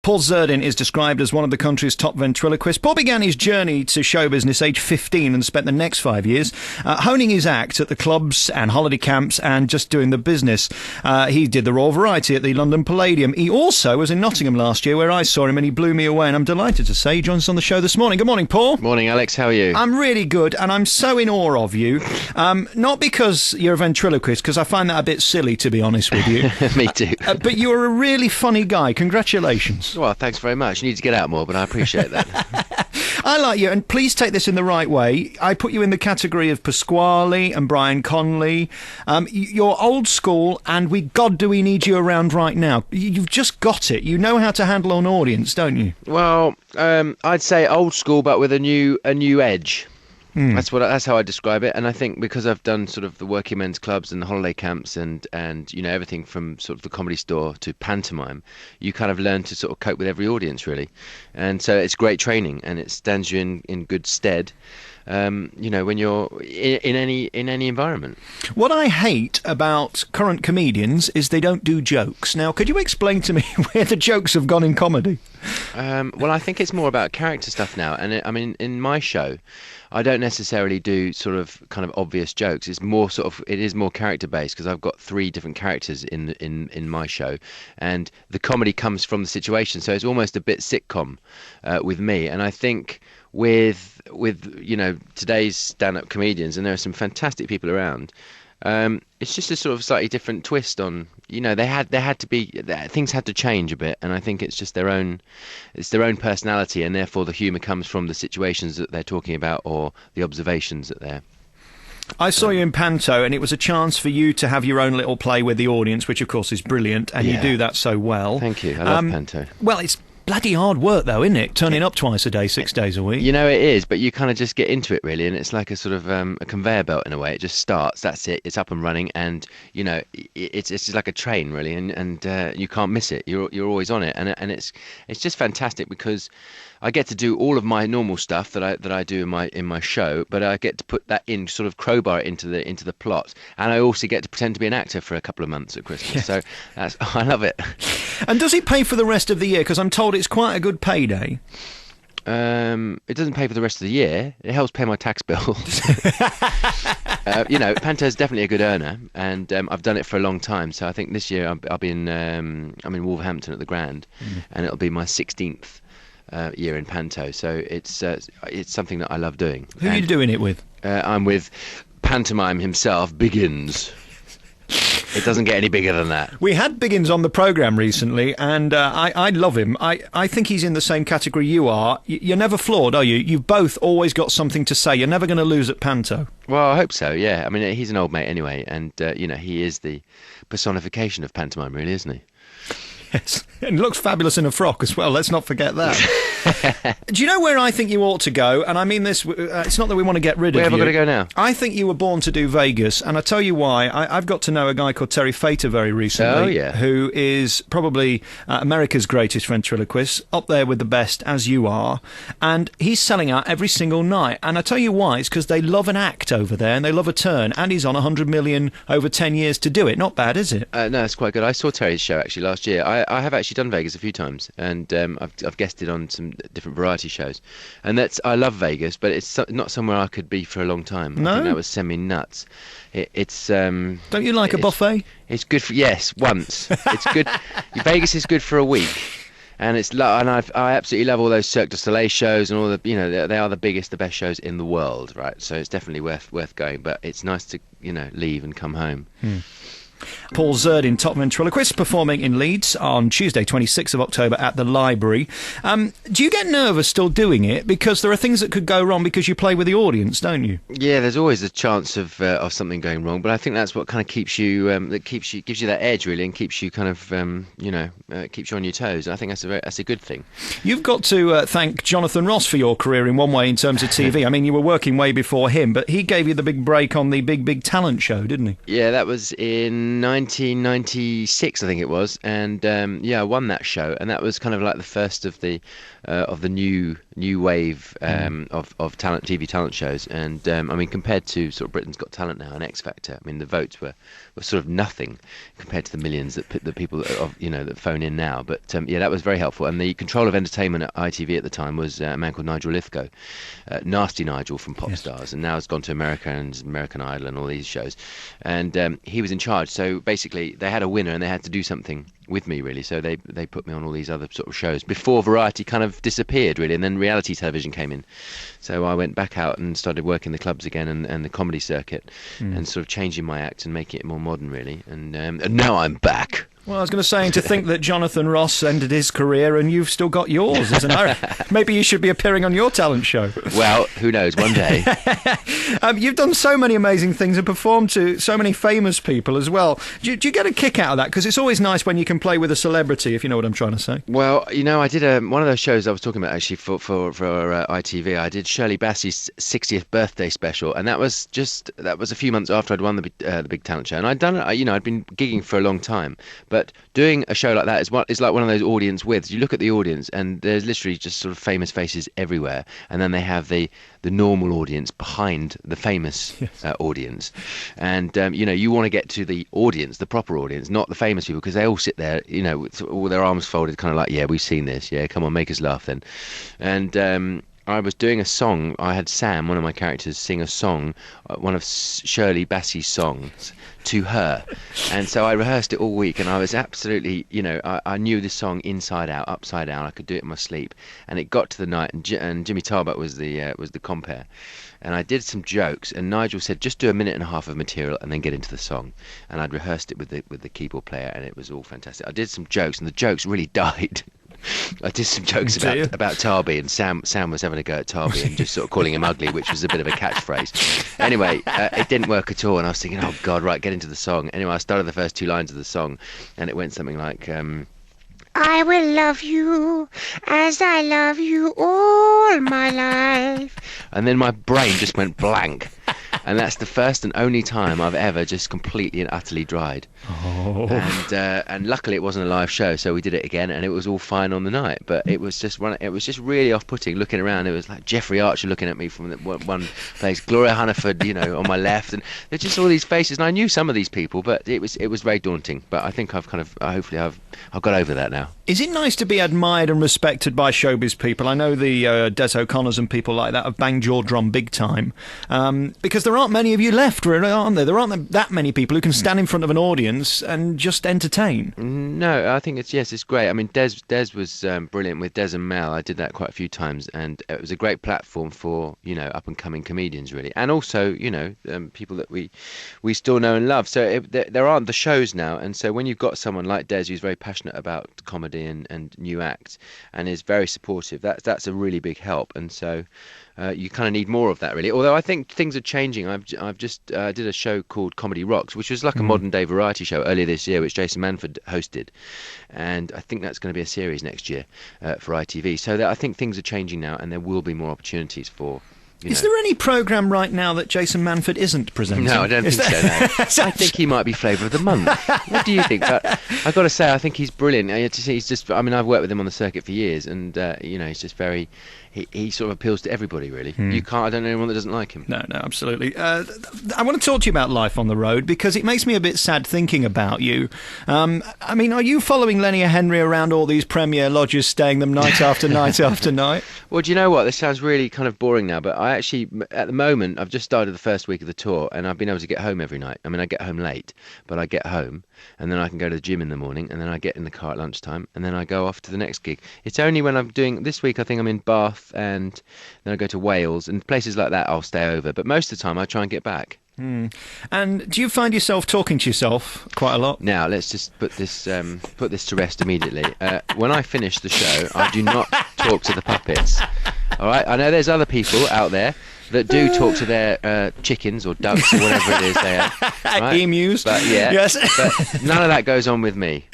Paul Zerdin is described as one of the country's top ventriloquists. Paul began his journey to show business age 15 and spent the next 5 years honing his act at the clubs and holiday camps and just doing the business. He did the Royal Variety at the London Palladium. He also was in Nottingham last year where I saw him and he blew me away, and I'm delighted to say he joins us on the show this morning. Good morning, Paul. Morning, Alex. How are you? I'm really good, and I'm so in awe of you. Not because you're a ventriloquist, because I find that a bit silly, to be honest with you. Me too. But you're a really funny guy. Congratulations. Well, thanks very much. You need to get out more, but I appreciate that. I like you, and please take this in the right way. I put you in the category of Pasquale and Brian Conley. You're old school, and do we need you around right now. You've just got it. You know how to handle an audience, don't you? Well, I'd say old school, but with a new edge. That's how I describe it. And I think because I've done sort of the working men's clubs and the holiday camps and you know, everything from sort of the Comedy Store to pantomime, you kind of learn to sort of cope with every audience, really. And so it's great training, and it stands you in good stead, you know, when you're in any environment. What I hate about current comedians is they don't do jokes. Now, could you explain to me where the jokes have gone in comedy? Well, I think it's more about character stuff now. And I mean, in my show, I don't necessarily do sort of kind of obvious jokes. It's more it is more character based, because I've got 3 different characters in my show, and the comedy comes from the situation. So it's almost a bit sitcom with me. And I think with you know, today's stand-up comedians, and there are some fantastic people around, it's just a sort of slightly different twist on, you know, things had to change a bit, and I think it's just their own personality, and therefore the humour comes from the situations that they're talking about or the observations that they're. I saw you in Panto, and it was a chance for you to have your own little play with the audience, which of course is brilliant, and you do that so well. Thank you. I love Panto. Well, it's bloody hard work, though, isn't it? Turning up twice a day, 6 days a week. You know, it is, but you kind of just get into it, really, and it's like a sort of a conveyor belt in a way. It just starts, that's it, it's up and running, and, you know, it's just like a train, really, and you can't miss it. You're always on it, and it's just fantastic, because I get to do all of my normal stuff that I do in my show, but I get to put that in, sort of crowbar it into the plot, and I also get to pretend to be an actor for a couple of months at Christmas. So I love it. And does it pay for the rest of the year? Because I'm told it's quite a good payday. It doesn't pay for the rest of the year. It helps pay my tax bill. You know, Panto's definitely a good earner, and I've done it for a long time. So I think this year I'll be I'm in Wolverhampton at the Grand, and it'll be my 16th year in Panto. So it's something that I love doing. Who are you doing it with? I'm with Pantomime himself, Biggins. It doesn't get any bigger than that. We had Biggins on the programme recently, and I love him. I think he's in the same category you are. You're never flawed, are you? You've both always got something to say. You're never going to lose at Panto. Well, I hope so, yeah. I mean, he's an old mate anyway, and, you know, he is the personification of pantomime, really, isn't he? Yes, and looks fabulous in a frock as well, let's not forget that. Do you know where I think you ought to go? And I mean this, it's not that we want to get rid of you. Where have I got to go now? I think you were born to do Vegas, and I tell you why. I've got to know a guy called Terry Fator very recently, who is probably America's greatest ventriloquist, up there with the best, as you are, and he's selling out every single night. And I tell you why, it's because they love an act over there, and they love a turn, and he's on 100 million over 10 years to do it. Not bad, is it? No, it's quite good. I saw Terry's show, actually, last year. I have actually done Vegas a few times, and I've guested on some different variety shows, and I love Vegas, but it's not somewhere I could be for a long time. No? I think that was semi-nuts. It's don't you like a buffet? It's good for once. It's good. Vegas is good for a week, and I absolutely love all those Cirque du Soleil shows and all the, you know, they are the biggest, the best shows in the world, right? So it's definitely worth going, but it's nice to, you know, leave and come home. Paul Zerdin, top ventriloquist, performing in Leeds on Tuesday, 26th of October at the Library. Do you get nervous still doing it? Because there are things that could go wrong because you play with the audience, don't you? Yeah, there's always a chance of something going wrong, but I think that's what kind of keeps you, gives you that edge, really, and keeps you kind of, keeps you on your toes. And I think that's a good thing. You've got to thank Jonathan Ross for your career in one way in terms of TV. I mean, you were working way before him, but he gave you the big break on the Big Talent Show, didn't he? Yeah, that was in in 1996, I think it was, and I won that show, and that was kind of like the first of the new wave of TV talent shows. And I mean, compared to sort of Britain's Got Talent now and X Factor, I mean, the votes were sort of nothing compared to the millions that people that phone in now. But that was very helpful. And the control of entertainment at ITV at the time was a man called Nigel Lithgow, Nasty Nigel from Pop Stars, and now has gone to America and American Idol and all these shows. And he was in charge. So basically, they had a winner and they had to do something with me, really. So they put me on all these other sort of shows before variety kind of disappeared, really, and then reality television came in. So I went back out and started working the clubs again and the comedy circuit, and sort of changing my act and making it more modern, really. And now I'm back. Well, I was going to say, and to think that Jonathan Ross ended his career and you've still got yours, isn't it? Maybe you should be appearing on your talent show. Well, who knows, one day. You've done so many amazing things and performed to so many famous people as well. Do you get a kick out of that? Because it's always nice when you can play with a celebrity, if you know what I'm trying to say. Well, I did one of those shows I was talking about, actually, for ITV. I did Shirley Bassey's 60th birthday special, and that was a few months after I'd won the big talent show. And I'd done it, I'd been gigging for a long time. But doing a show like that is like one of those audience widths. You look at the audience and there's literally just sort of famous faces everywhere, and then they have the normal audience behind the famous audience. And you want to get to the audience, the proper audience, not the famous people, because they all sit there, with all their arms folded, kind of like, yeah, we've seen this, yeah, come on, make us laugh then. And I was doing a song. I had Sam, one of my characters, sing a song, one of Shirley Bassey's songs, to her. And so I rehearsed it all week, and I was absolutely, I knew this song inside out, upside down. I could do it in my sleep. And it got to the night, and Jimmy Tarbuck was the compere. And I did some jokes, and Nigel said, just do a minute and a half of material and then get into the song. And I'd rehearsed it with the keyboard player, and it was all fantastic. I did some jokes, and the jokes really died. I did some jokes about Tarby, and Sam was having a go at Tarby and just sort of calling him ugly, which was a bit of a catchphrase. Anyway, it didn't work at all, and I was thinking, oh God, right, get into the song. Anyway, I started the first two lines of the song, and it went something like, I will love you as I love you all my life. And then my brain just went blank. And that's the first and only time I've ever just completely and utterly dried. Oh. And luckily it wasn't a live show, so we did it again, and it was all fine on the night. But it was just really off-putting looking around. It was like Jeffrey Archer looking at me from one place, Gloria Hunniford, on my left, and there's just all these faces. And I knew some of these people, but it was very daunting. But I think I've got over that now. Is it nice to be admired and respected by showbiz people? I know the Des O'Connors and people like that have banged your drum big time, because there aren't many of you left, really, aren't there? There aren't that many people who can stand in front of an audience and just entertain. No, I think it's great. I mean, Des was brilliant with Des and Mel. I did that quite a few times, and it was a great platform for up and coming comedians, really, and also people that we still know and love. So there aren't the shows now, and so when you've got someone like Des who's very passionate about comedy and new acts and is very supportive, that's a really big help. And so you kind of need more of that, really. Although I think things are changing. I've just did a show called Comedy Rocks, which was like a modern day variety show earlier this year, which Jason Manford hosted, and I think that's going to be a series next year for ITV. So I think things are changing now, and there will be more opportunities for. Is there any programme right now that Jason Manford isn't presenting? No, I don't think so, no. I think he might be Flavour of the Month. What do you think? But I've got to say, I think he's brilliant. He's just, I've worked with him on the circuit for years, and, he's just very... He sort of appeals to everybody, really. I don't know anyone that doesn't like him. No, absolutely. I want to talk to you about life on the road, because it makes me a bit sad thinking about you. I mean, are you following Lenny and Henry around all these premier lodges, staying them night after night after night? Well, do you know what? This sounds really kind of boring now, but I actually, at the moment, I've just started the first week of the tour, and I've been able to get home every night. I mean, I get home late, but I get home, and then I can go to the gym in the morning, and then I get in the car at lunchtime, and then I go off to the next gig. It's only when I'm doing... This week, I think I'm in Bath, and then I go to Wales, and places like that I'll stay over. But most of the time I try and get back. And do you find yourself talking to yourself quite a lot? Now, let's just put this to rest immediately. When I finish the show, I do not talk to the puppets. All right? I know there's other people out there that do talk to their chickens or ducks or whatever it is they are. Right? Emus. But, yeah, yes. But none of that goes on with me.